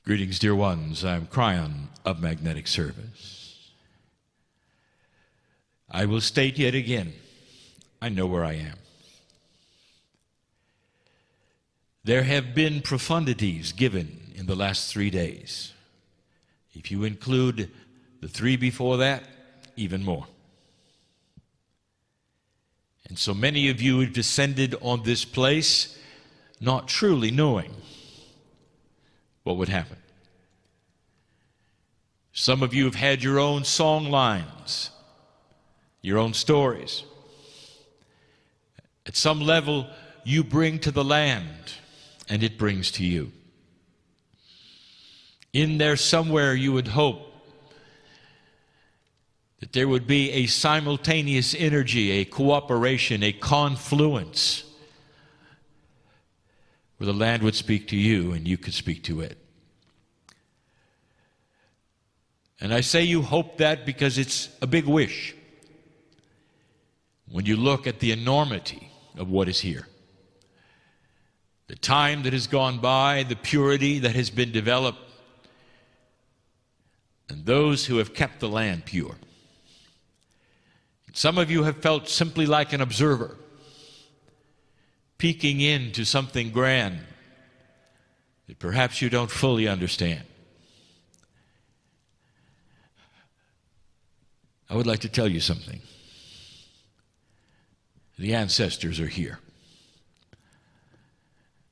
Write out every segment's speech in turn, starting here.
Greetings, dear ones. I'm Kryon of Magnetic Service. I will state yet again, I know where I am. There have been profundities given in the last 3 days. If you include the 3 before that, even more. And so many of you have descended on this place not truly knowing what would happen. Some of you have had your own song lines, your own stories. At some level, you bring to the land, and it brings to you. In there somewhere you would hope that there would be a simultaneous energy, a cooperation, a confluence, where the land would speak to you and you could speak to it. And I say you hope that because it's a big wish when you look at the enormity of what is here. The time that has gone by, the purity that has been developed, and those who have kept the land pure. Some of you have felt simply like an observer, peeking into something grand that perhaps you don't fully understand. I would like to tell you something. The ancestors are here.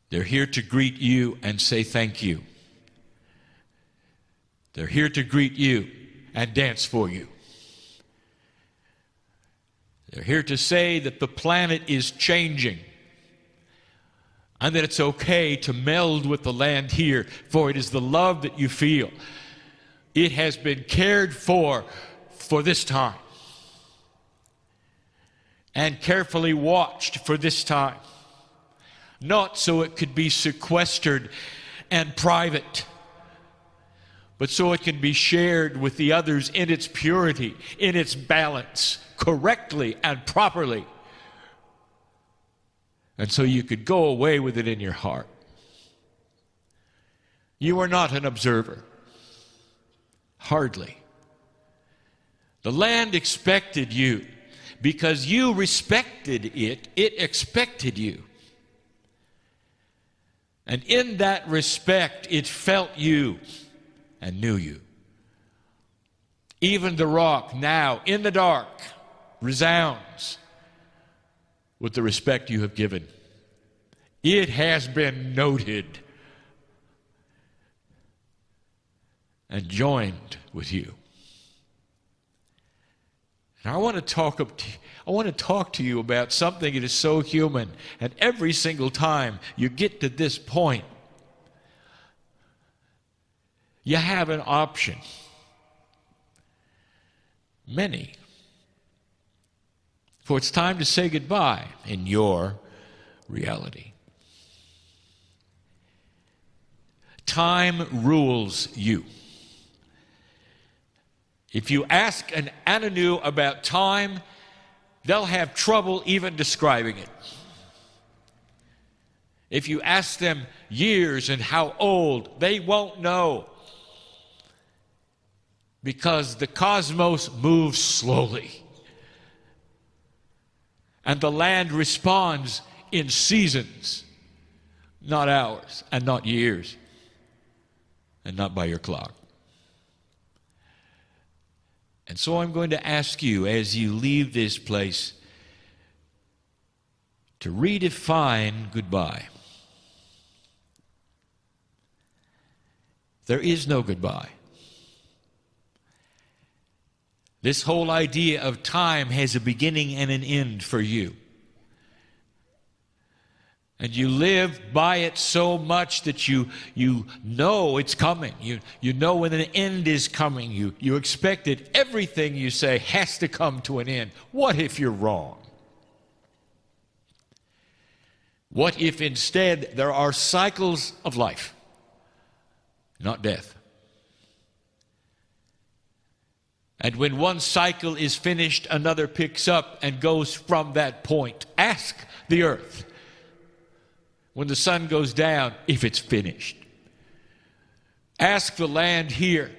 They're here to greet you and say thank you. They're here to greet you and dance for you. They're here to say that the planet is changing and that it's okay to meld with the land here, for it is the love that you feel. It has been cared for this time, and carefully watched for this time, not so it could be sequestered and private, but so it can be shared with the others in its purity, in its balance, correctly and properly. And so you could go away with it in your heart. You are not an observer. Hardly. The land expected you because you respected it. It expected you. And in that respect, it felt you and knew you. Even the rock now, in the dark, resounds with the respect you have given. It has been noted and joined with you. And I want to talk to you about something that is so human. And every single time you get to this point, you have an option. Many. For it's time to say goodbye in your reality. Time rules you. If you ask an Anu about time, they'll have trouble even describing it. If you ask them years and how old, they won't know. Because the cosmos moves slowly. And the land responds in seasons, not hours, and not years, and not by your clock. And so I'm going to ask you, as you leave this place, to redefine goodbye. There is no goodbye. This whole idea of time has a beginning and an end for you. And you live by it so much that you know it's coming. You know when an end is coming. You expect it. Everything you say has to come to an end. What if you're wrong? What if instead there are cycles of life, not death? And when one cycle is finished, another picks up and goes from that point. Ask the earth when the sun goes down if it's finished. Ask the land here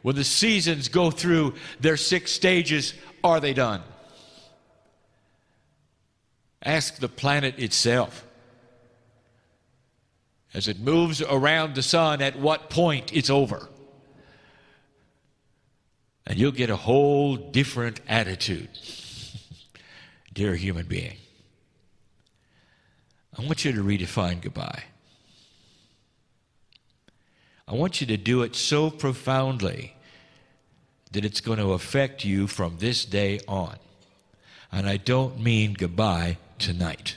when the seasons go through their 6 stages, are they done? Ask the planet itself as it moves around the sun at what point it's over. And you'll get a whole different attitude, dear human being. I want you to redefine goodbye. I want you to do it so profoundly that it's going to affect you from this day on. And I don't mean goodbye tonight.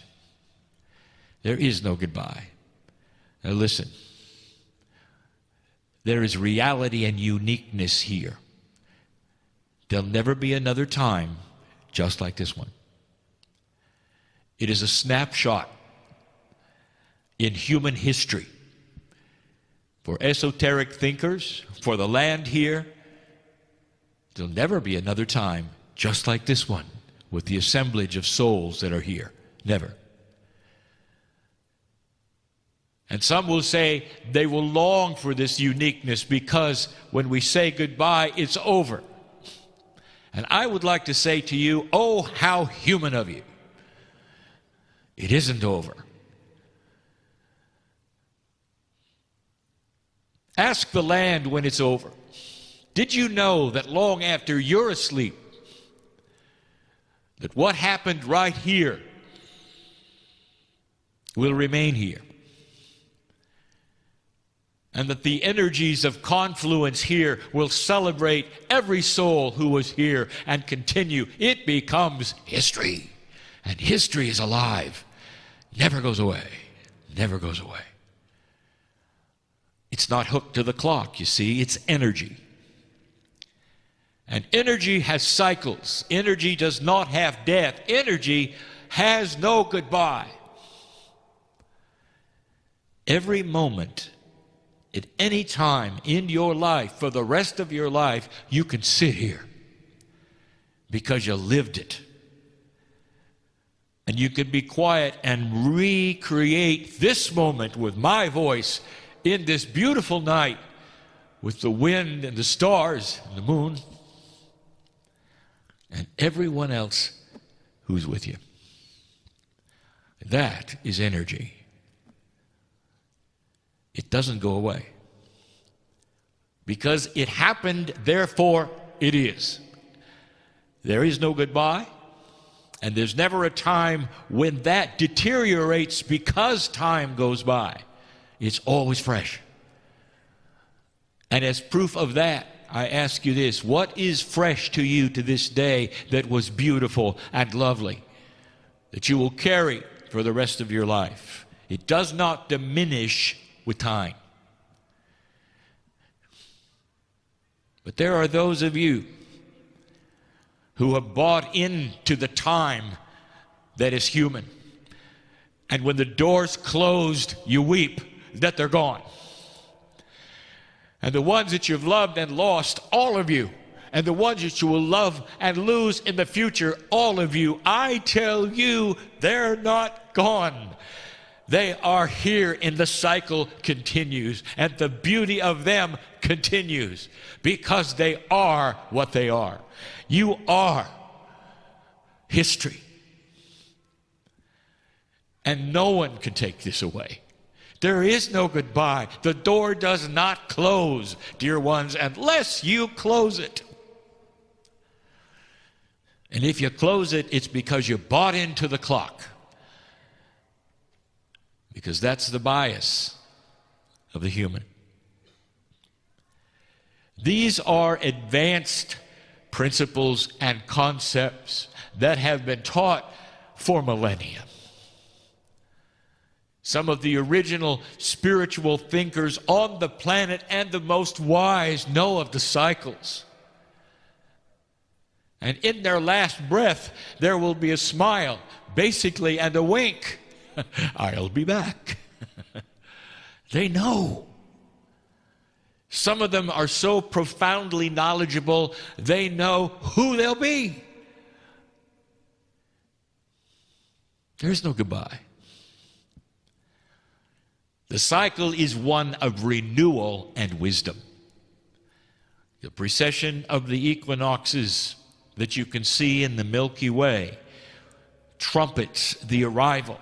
There is no goodbye. Now listen. There is reality and uniqueness here. There'll never be another time just like this one. It is a snapshot in human history. For esoteric thinkers, for the land here, there'll never be another time just like this one with the assemblage of souls that are here. Never. And some will say they will long for this uniqueness because when we say goodbye, it's over. And I would like to say to you, oh, how human of you. It isn't over. Ask the land when it's over. Did you know that long after you're asleep, that what happened right here will remain here? And that the energies of confluence here will celebrate every soul who was here and continue. It becomes history. And history is alive. Never goes away. Never goes away. It's not hooked to the clock, you see. It's energy. And energy has cycles. Energy does not have death. Energy has no goodbye. Every moment, at any time in your life, for the rest of your life, you can sit here because you lived it. And you can be quiet and recreate this moment with my voice in this beautiful night with the wind and the stars and the moon and everyone else who's with you. That is energy. It doesn't go away. Because it happened, therefore it is. There is no goodbye, and there's never a time when that deteriorates because time goes by. It's always fresh. And as proof of that, I ask you this: what is fresh to you to this day that was beautiful and lovely, that you will carry for the rest of your life? It does not diminish with time. But there are those of you who have bought into the time that is human. And when the doors closed, you weep that they're gone. And the ones that you've loved and lost, all of you, and the ones that you will love and lose in the future, all of you, I tell you, they're not gone. They are here, and the cycle continues, and the beauty of them continues, because they are what they are. You are history. And no one can take this away. There is no goodbye. The door does not close, dear ones, unless you close it. And if you close it, it's because you bought into the clock. Because that's the bias of the human. These are advanced principles and concepts that have been taught for millennia. Some of the original spiritual thinkers on the planet and the most wise know of the cycles. And in their last breath, there will be a smile, basically, and a wink. I'll be back. They know. Some of them are so profoundly knowledgeable, they know who they'll be. There's no goodbye. The cycle is one of renewal and wisdom. The precession of the equinoxes that you can see in the Milky Way trumpets the arrival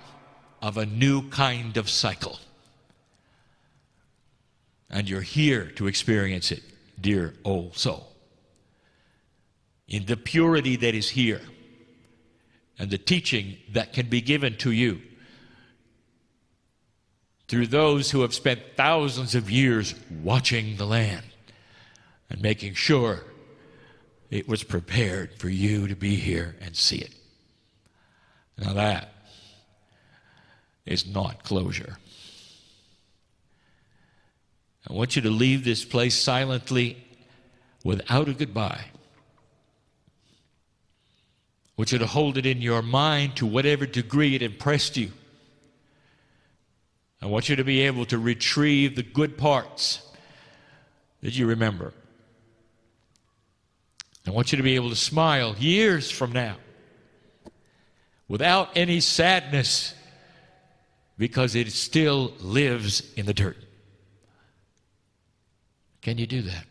of a new kind of cycle. And you're here to experience it, dear old soul. In the purity that is here and the teaching that can be given to you through those who have spent thousands of years watching the land and making sure it was prepared for you to be here and see it. Now that is not closure. I want you to leave this place silently without a goodbye. I want you to hold it in your mind to whatever degree it impressed you. I want you to be able to retrieve the good parts that you remember. I want you to be able to smile years from now without any sadness, because it still lives in the dirt. Can you do that?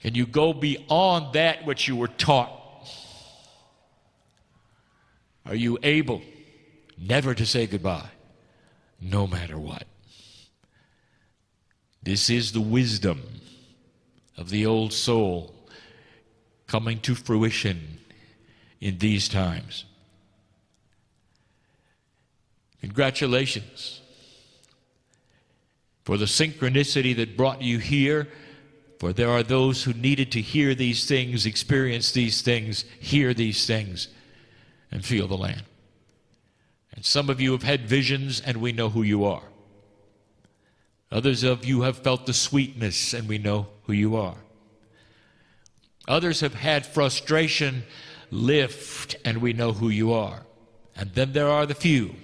Can you go beyond that which you were taught? Are you able never to say goodbye, no matter what? This is the wisdom of the old soul coming to fruition in these times. Congratulations for the synchronicity that brought you here, for there are those who needed to hear these things, experience these things, hear these things, and feel the land. And some of you have had visions, and we know who you are. Others of you have felt the sweetness, and we know who you are. Others have had frustration lift, and we know who you are. And then there are the few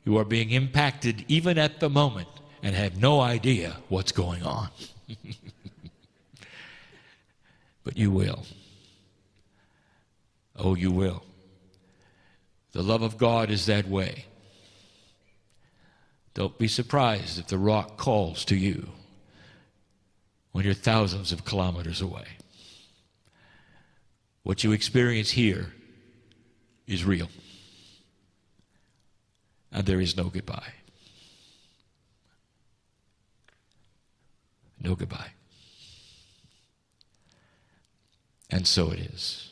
who are being impacted even at the moment and have no idea what's going on. But you will. Oh, you will. The love of God is that way. Don't be surprised if the rock calls to you when you're thousands of kilometers away. What you experience here is real. And there is no goodbye. No goodbye. And so it is.